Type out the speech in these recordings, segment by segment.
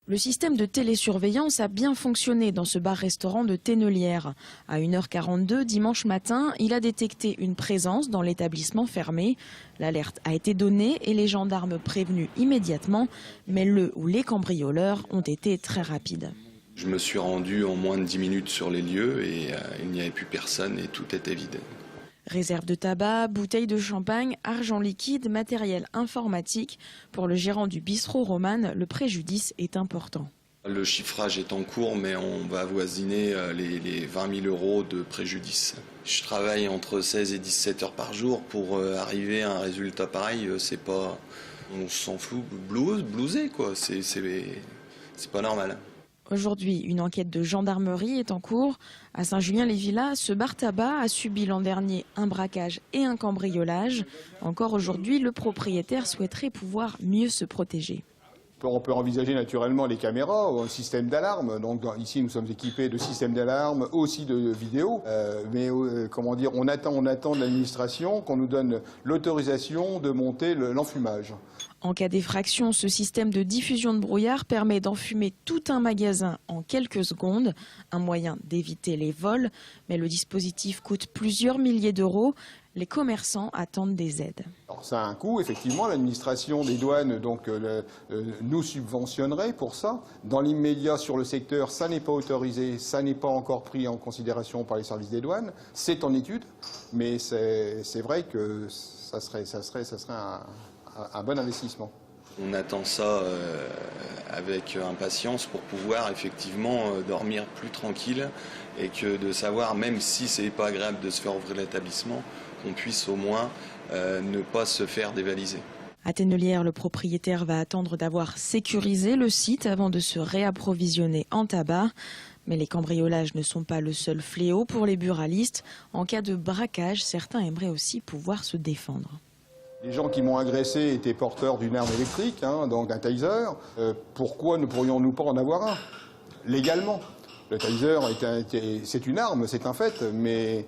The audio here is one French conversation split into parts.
Le système de télésurveillance a bien fonctionné dans ce bar-restaurant de Tennelière. À 1h42 dimanche matin, il a détecté une présence dans l'établissement fermé. L'alerte a été donnée et les gendarmes prévenus immédiatement, mais le ou les cambrioleurs ont été très rapides. Je me suis rendu en moins de 10 minutes sur les lieux et il n'y avait plus personne et tout était vide. Réserve de tabac, bouteilles de champagne, argent liquide, matériel informatique. Pour le gérant du bistrot Roman, le préjudice est important. Le chiffrage est en cours, mais on va avoisiner les 20 000 € de préjudice. Je travaille entre 16 et 17 heures par jour. Pour arriver à un résultat pareil, c'est pas... On s'en fout, blousé quoi, c'est pas normal. Aujourd'hui, une enquête de gendarmerie est en cours. À Saint-Julien-les-Villas, ce bar tabac a subi l'an dernier un braquage et un cambriolage. Encore aujourd'hui, le propriétaire souhaiterait pouvoir mieux se protéger. On peut envisager naturellement les caméras ou un système d'alarme. Donc ici, nous sommes équipés de systèmes d'alarme, aussi de vidéos. Comment dire, on attend de l'administration qu'on nous donne l'autorisation de monter l'enfumage. En cas d'effraction, ce système de diffusion de brouillard permet d'enfumer tout un magasin en quelques secondes. Un moyen d'éviter les vols, mais le dispositif coûte plusieurs milliers d'euros. Les commerçants attendent des aides. Alors ça a un coût, effectivement, l'administration des douanes nous subventionnerait pour ça. Dans l'immédiat, sur le secteur, ça n'est pas autorisé, ça n'est pas encore pris en considération par les services des douanes. C'est en étude, mais c'est vrai que ça serait un bon investissement. On attend ça avec impatience pour pouvoir effectivement dormir plus tranquille et que de savoir, même si c'est pas agréable de se faire ouvrir l'établissement, qu'on puisse au moins ne pas se faire dévaliser. À Tennelière, le propriétaire va attendre d'avoir sécurisé le site avant de se réapprovisionner en tabac. Mais les cambriolages ne sont pas le seul fléau pour les buralistes. En cas de braquage, certains aimeraient aussi pouvoir se défendre. Les gens qui m'ont agressé étaient porteurs d'une arme électrique, donc un taser. Pourquoi ne pourrions-nous pas en avoir un, légalement? Le taser, c'est une arme, c'est un fait, mais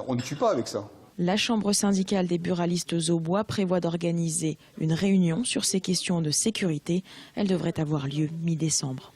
on ne tue pas avec ça. La Chambre syndicale des buralistes au bois prévoit d'organiser une réunion sur ces questions de sécurité. Elle devrait avoir lieu mi-décembre.